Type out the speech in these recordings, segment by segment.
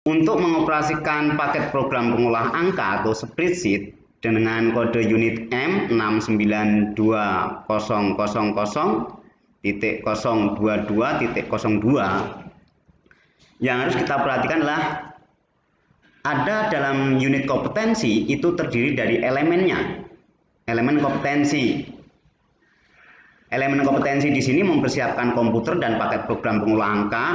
Untuk mengoperasikan paket program pengolah angka atau spreadsheet dengan kode unit M69200.022.02 yang harus kita perhatikan adalah ada dalam unit kompetensi itu terdiri dari elemennya. Elemen kompetensi. Elemen kompetensi di sini mempersiapkan komputer dan paket program pengolah angka.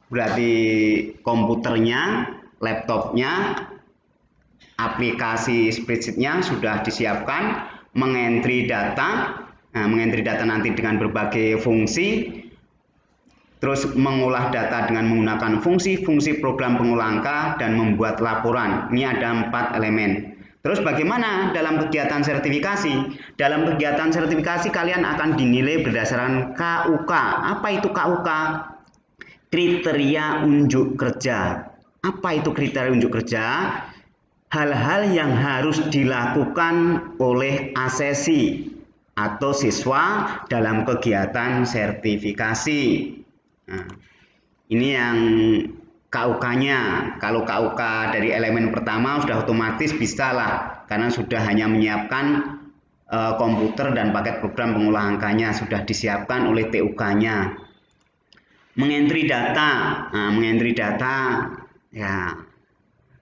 Berarti komputernya, laptopnya, aplikasi spreadsheet-nya sudah disiapkan, mengentry data, mengentry data nanti dengan berbagai fungsi, terus mengolah data dengan menggunakan fungsi-fungsi program pengolah angka dan membuat laporan. Ini ada 4 elemen. Terus bagaimana dalam kegiatan sertifikasi? Dalam kegiatan sertifikasi kalian akan dinilai berdasarkan KUK. Apa itu KUK? Kriteria unjuk kerja. Apa itu kriteria unjuk kerja? Hal-hal yang harus dilakukan oleh asesi atau siswa dalam kegiatan sertifikasi. Nah, ini yang KUK-nya. Kalau KUK dari elemen pertama sudah otomatis bisa lah, karena sudah hanya menyiapkan komputer dan paket program pengolah angkanya sudah disiapkan oleh TUK-nya. Mengentry data, mengentry data ya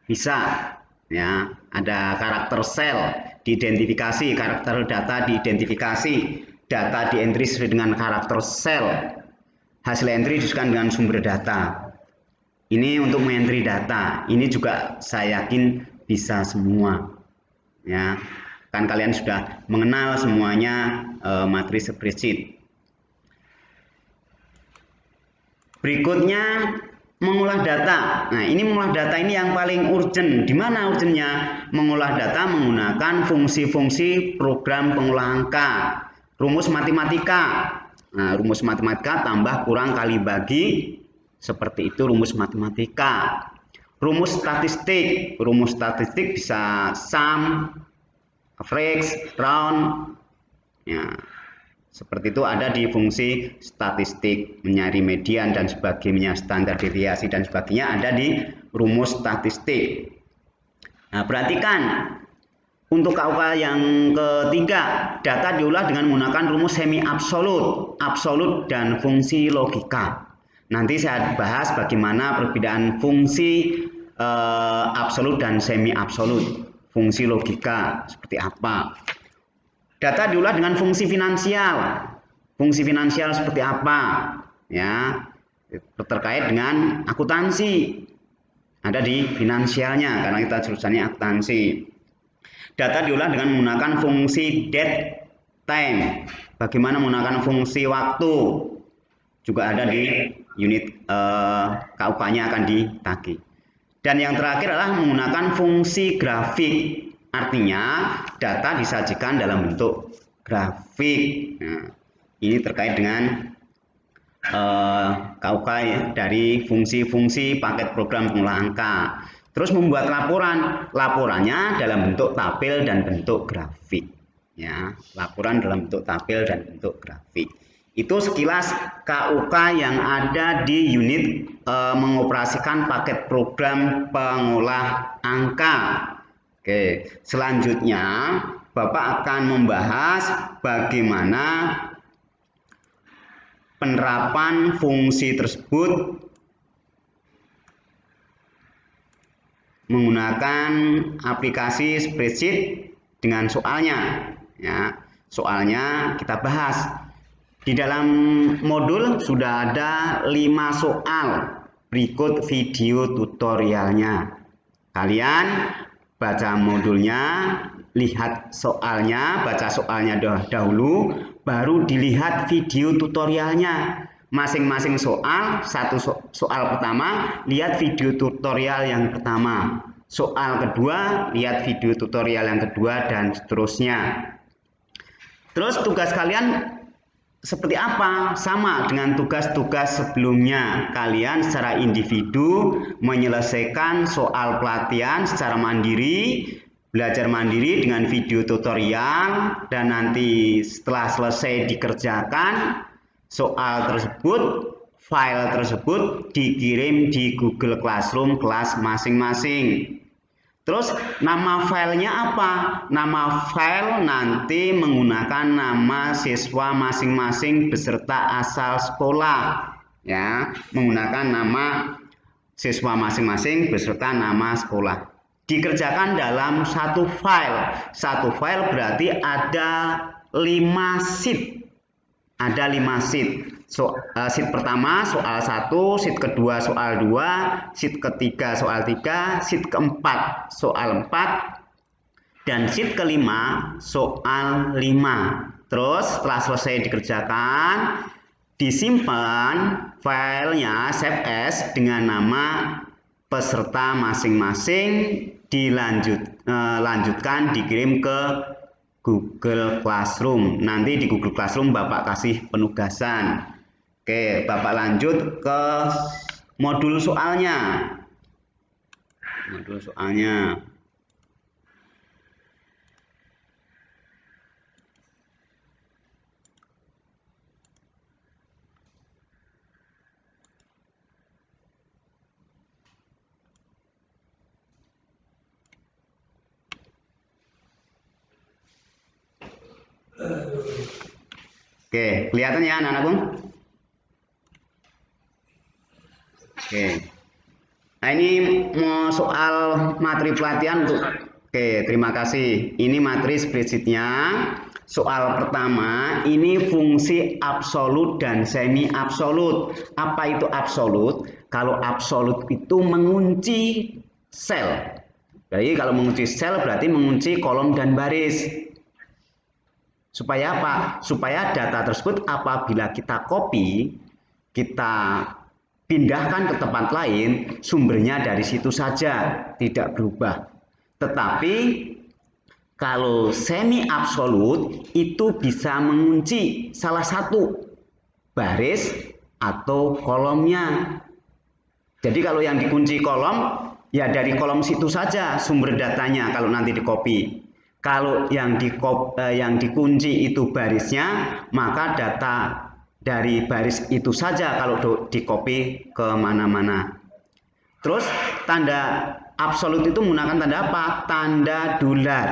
bisa ya, ada karakter sel diidentifikasi, karakter data diidentifikasi, data dientry sesuai dengan karakter sel, hasil entry disesuaikan dengan sumber data. Ini untuk mengentry data, ini juga saya yakin bisa semua ya, kan kalian sudah mengenal semuanya materi spreadsheet. Berikutnya mengolah data. Nah, ini mengolah data ini yang paling urgent. Di mana urgentnya? Mengolah data menggunakan fungsi-fungsi program pengolah angka. Rumus matematika. Nah, rumus matematika tambah kurang kali bagi. Seperti itu rumus matematika. Rumus statistik. Rumus statistik bisa sum, average, round. Ya. Seperti itu ada di fungsi statistik, mencari median dan sebagainya, standar deviasi dan sebagainya ada di rumus statistik. Nah, perhatikan untuk KUK yang ketiga, data diolah dengan menggunakan rumus semi absolut, absolut dan fungsi logika. Nanti saya bahas bagaimana perbedaan fungsi absolut dan semi absolut, fungsi logika seperti apa. Data diolah dengan fungsi finansial. Fungsi finansial seperti apa? Ya, terkait dengan akuntansi. Ada di finansialnya karena kita jurusannya akuntansi. Data diolah dengan menggunakan fungsi date time. Bagaimana menggunakan fungsi waktu? Juga ada di unit KUK-nya akan ditagih. Dan yang terakhir adalah menggunakan fungsi grafik. Artinya data disajikan dalam bentuk grafik. Nah, ini terkait dengan KUK ya, dari fungsi-fungsi paket program pengolah angka. Terus membuat laporan. Laporannya dalam bentuk tabel dan bentuk grafik. Ya, laporan dalam bentuk tabel dan bentuk grafik. Itu sekilas KUK yang ada di unit mengoperasikan paket program pengolah angka. Oke, selanjutnya Bapak akan membahas bagaimana penerapan fungsi tersebut menggunakan aplikasi spreadsheet dengan soalnya. Ya, soalnya kita bahas. Di dalam modul sudah ada 5 soal. Berikut video tutorialnya. Kalian baca modulnya, lihat soalnya, baca soalnya dahulu, baru dilihat video tutorialnya. Masing-masing soal, satu soal pertama, lihat video tutorial yang pertama. Soal kedua, lihat video tutorial yang kedua, dan seterusnya. Terus tugas kalian seperti apa? Sama dengan tugas-tugas sebelumnya. Kalian secara individu menyelesaikan soal pelatihan secara mandiri, belajar mandiri dengan video tutorial, dan nanti setelah selesai dikerjakan soal tersebut, file tersebut dikirim di Google Classroom kelas masing-masing. Terus nama filenya apa? Nama file nanti menggunakan nama siswa masing-masing beserta asal sekolah. Ya, menggunakan nama siswa masing-masing beserta nama sekolah. Dikerjakan dalam satu file. Satu file berarti ada 5 sheet. Ada 5 sheet. Sheet pertama soal 1, sheet kedua soal 2, sheet ketiga soal 3, sheet keempat soal 4, dan sheet kelima soal 5. Terus setelah selesai dikerjakan, disimpan filenya save as dengan nama peserta masing-masing, dilanjutkan dikirim ke Google Classroom. Nanti di Google Classroom Bapak kasih penugasan. Oke, Bapak lanjut ke modul soalnya. Modul soalnya. Oke, kelihatan ya anak-anakku? Oke. Nah, ini mau soal materi pelatihan untuk. Oke, terima kasih. Ini materi spreadsheet-nya. Soal pertama, ini fungsi absolut dan semi absolut. Apa itu absolut? Kalau absolut itu mengunci sel. Jadi kalau mengunci sel berarti mengunci kolom dan baris. Supaya apa? Supaya data tersebut apabila kita copy, kita pindahkan ke tempat lain, sumbernya dari situ saja, tidak berubah. Tetapi kalau semi absolut itu bisa mengunci salah satu baris atau kolomnya. Jadi kalau yang dikunci kolom, ya dari kolom situ saja sumber datanya kalau nanti di copy. Kalau yang dikunci itu barisnya, maka data dari baris itu saja kalau di copy ke mana-mana. Terus tanda absolut itu menggunakan tanda apa? Tanda dolar.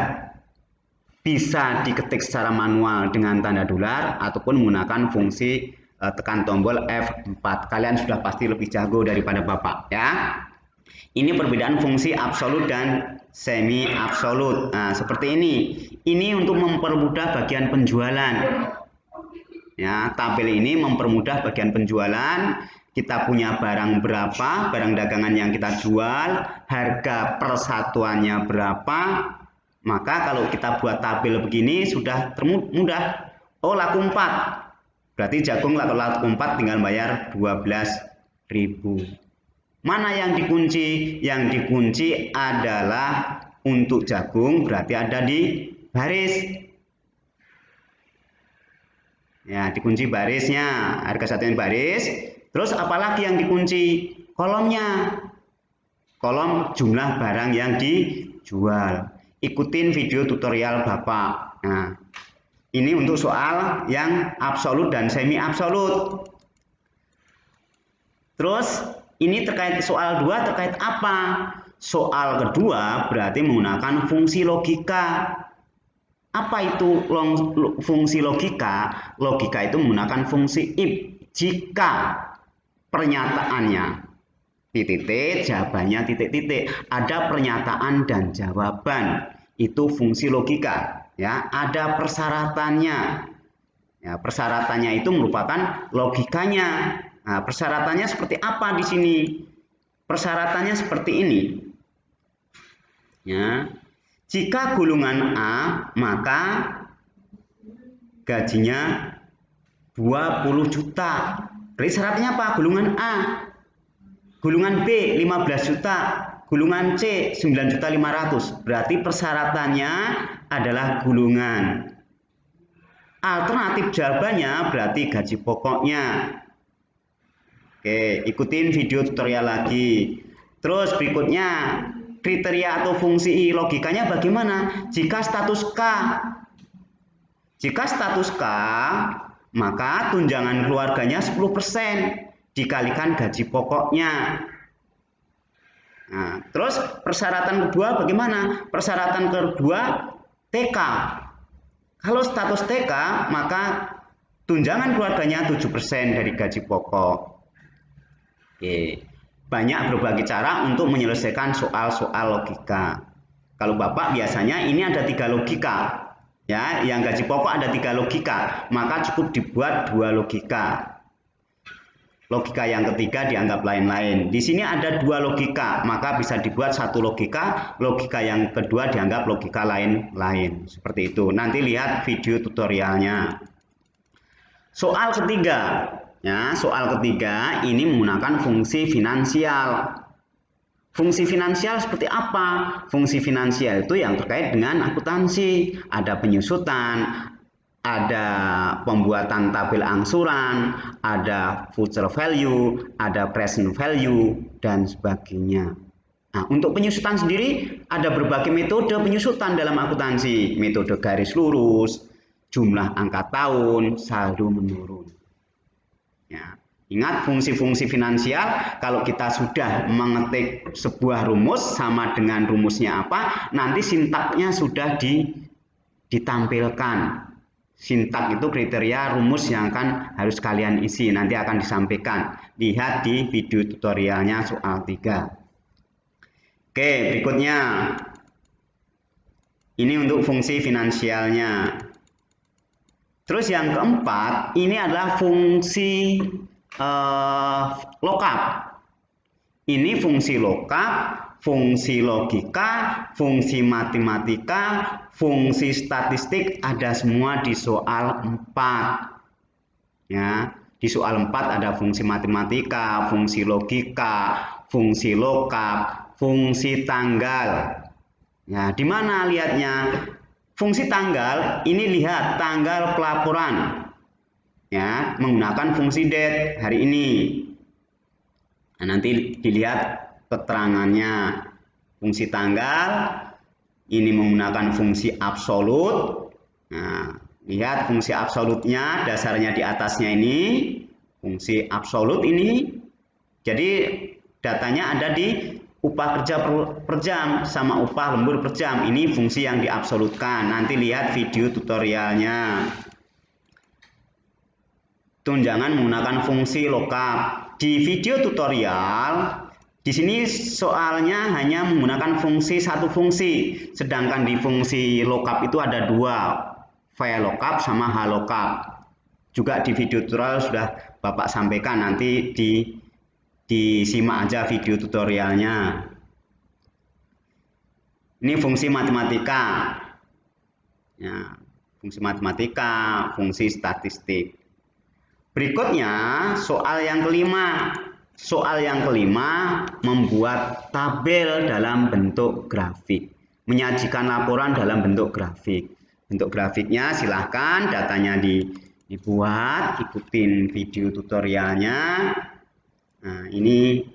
Bisa diketik secara manual dengan tanda dolar ataupun menggunakan fungsi tekan tombol F4. Kalian sudah pasti lebih jago daripada Bapak ya. Ini perbedaan fungsi absolut dan semi absolut. Nah, seperti ini. Ini untuk mempermudah bagian penjualan. Ya, tabel ini mempermudah bagian penjualan. Kita punya barang berapa, barang dagangan yang kita jual, harga persatuannya berapa. Maka kalau kita buat tabel begini sudah mudah. Oh, laku 4. Berarti jagung laku 4 tinggal bayar 12.000. Mana yang dikunci? Yang dikunci adalah untuk jagung berarti ada di baris. Ya, dikunci barisnya, harga satuan baris. Terus apalagi yang dikunci? Kolomnya. Kolom jumlah barang yang dijual. Ikutin video tutorial Bapak. Nah, ini untuk soal yang absolut dan semi absolut. Terus ini terkait soal 2 terkait apa? Soal kedua berarti menggunakan fungsi logika. Apa itu fungsi logika? Logika itu menggunakan fungsi if. Jika pernyataannya titik-titik, jawabannya titik-titik. Ada pernyataan dan jawaban. Itu fungsi logika. Ya, ada persyaratannya. Ya, persyaratannya itu merupakan logikanya. Nah, persyaratannya seperti apa di sini? Persyaratannya seperti ini. Ya. Jika golongan A, maka gajinya 20 juta. Berarti syaratnya apa? Golongan A. Golongan B 15 juta. Golongan C 9.500.000. Berarti persyaratannya adalah golongan. Alternatif jawabannya berarti gaji pokoknya. Oke, ikutin video tutorial lagi. Terus berikutnya, kriteria atau fungsi logikanya bagaimana? Jika status K. Jika status K, maka tunjangan keluarganya 10%. dikalikan gaji pokoknya. Nah, terus persyaratan kedua bagaimana? Persyaratan kedua TK. Kalau status TK, maka tunjangan keluarganya 7% dari gaji pokok. Oke. Banyak berbagai cara untuk menyelesaikan soal-soal logika. Kalau Bapak biasanya ini ada 3 logika. Ya, yang gaji pokok ada 3 logika, maka cukup dibuat 2 logika. Logika yang ketiga dianggap lain-lain. Di sini ada 2 logika, maka bisa dibuat 1 logika. Logika yang kedua dianggap logika lain-lain. Seperti itu. Nanti lihat video tutorialnya. Soal ketiga. Ya, soal ketiga ini menggunakan fungsi finansial. Fungsi finansial seperti apa? Fungsi finansial itu yang terkait dengan akuntansi. Ada penyusutan, ada pembuatan tabel angsuran, ada future value, ada present value, dan sebagainya. Nah, untuk penyusutan sendiri ada berbagai metode penyusutan dalam akuntansi. Metode garis lurus, jumlah angka tahun, saldo menurun. Ya. Ingat fungsi-fungsi finansial, kalau kita sudah mengetik sebuah rumus sama dengan rumusnya apa, nanti sintaknya sudah ditampilkan. Sintak itu kriteria rumus yang harus kalian isi, nanti akan disampaikan. Lihat di video tutorialnya soal 3. Oke, berikutnya. Ini untuk fungsi finansialnya. Terus yang keempat, ini adalah fungsi lookup. Ini fungsi lookup, fungsi logika, fungsi matematika, fungsi statistik, ada semua di soal 4. Ya, di soal 4 ada fungsi matematika, fungsi logika, fungsi lookup, fungsi tanggal. Ya, di mana lihatnya? Fungsi tanggal ini lihat tanggal pelaporan. Ya, menggunakan fungsi date hari ini. Nah, nanti dilihat keterangannya. Fungsi tanggal ini menggunakan fungsi absolut. Nah, lihat fungsi absolutnya, dasarnya di atasnya ini fungsi absolut ini. Jadi datanya ada di upah kerja per jam sama upah lembur per jam. Ini fungsi yang diabsolutkan. Nanti lihat video tutorialnya. Tunjangan menggunakan fungsi lookup. Di video tutorial, di sini soalnya hanya menggunakan satu fungsi, sedangkan di fungsi lookup itu ada 2, VLOOKUP sama HLOOKUP. Juga di video tutorial sudah Bapak sampaikan, nanti disimak aja video tutorialnya. Ini fungsi matematika. Ya, fungsi matematika, fungsi statistik. Berikutnya soal yang kelima. Soal yang kelima membuat tabel dalam bentuk grafik. Menyajikan laporan dalam bentuk grafik. Bentuk grafiknya silahkan datanya dibuat, ikutin video tutorialnya. Nah, ini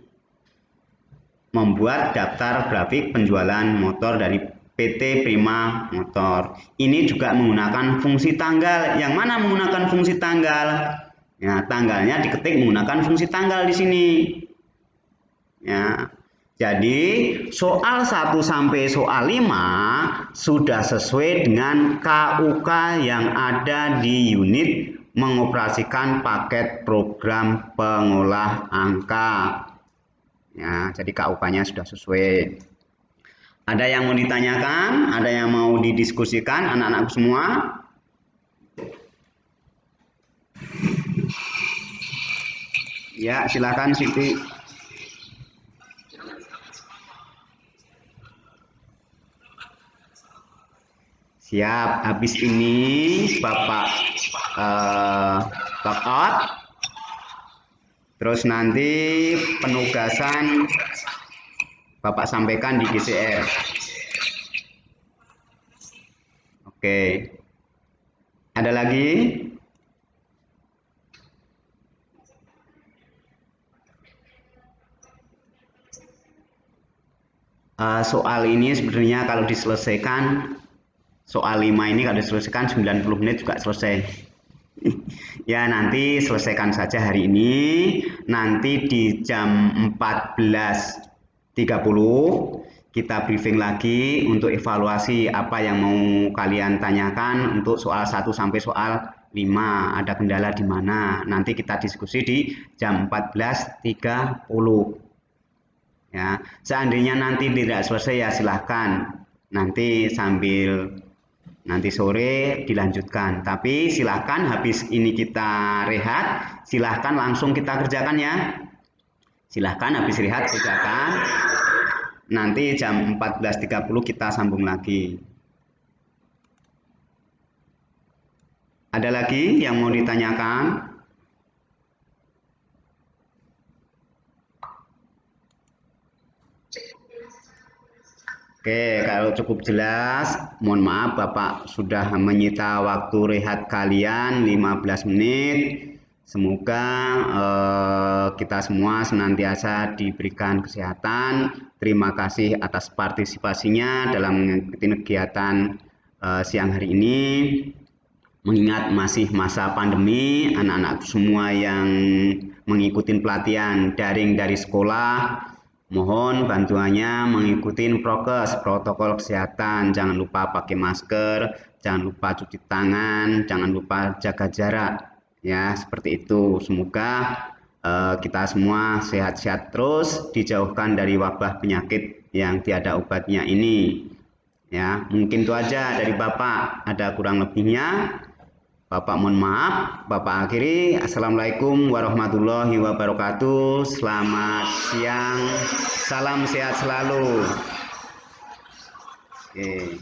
membuat daftar grafik penjualan motor dari PT Prima Motor. Ini juga menggunakan fungsi tanggal. Yang mana menggunakan fungsi tanggal? Ya, tanggalnya diketik menggunakan fungsi tanggal di sini. Ya. Jadi, soal 1 sampai soal 5 sudah sesuai dengan KUK yang ada di unit mengoperasikan paket program pengolah angka. Ya, jadi KUK-nya sudah sesuai. Ada yang mau ditanyakan? Ada yang mau didiskusikan anak-anakku semua? Ya, silakan Siti. Siap, habis ini Bapak log out. Terus nanti penugasan Bapak sampaikan di GCR. Oke. Ada lagi? Soal ini sebenarnya kalau diselesaikan, soal 5 ini kalau diselesaikan 90 menit juga selesai. Ya, nanti selesaikan saja hari ini. Nanti di jam 14.30 kita briefing lagi untuk evaluasi apa yang mau kalian tanyakan untuk soal 1 sampai soal 5. Ada kendala di mana? Nanti kita diskusi di jam 14.30. Ya, seandainya nanti tidak selesai ya silahkan nanti sambil nanti sore dilanjutkan. Tapi silahkan habis ini kita rehat, silahkan langsung kita kerjakan ya. Silahkan habis rehat kerjakan. Nanti jam 14.30 kita sambung lagi. Ada lagi yang mau ditanyakan? Oke, kalau cukup jelas, mohon maaf Bapak sudah menyita waktu rehat kalian 15 menit. Semoga kita semua senantiasa diberikan kesehatan. Terima kasih atas partisipasinya dalam mengikuti kegiatan siang hari ini. Mengingat masih masa pandemi, anak-anak semua yang mengikuti pelatihan daring dari sekolah, mohon bantuannya mengikuti prokes, protokol kesehatan. Jangan lupa pakai masker, jangan lupa cuci tangan, jangan lupa jaga jarak. Ya, seperti itu. Semoga kita semua sehat-sehat terus, dijauhkan dari wabah penyakit yang tiada obatnya ini. Ya, mungkin itu aja dari Bapak. Ada kurang lebihnya, Bapak mohon maaf. Bapak akhiri. Assalamualaikum warahmatullahi wabarakatuh. Selamat siang. Salam sehat selalu. Oke.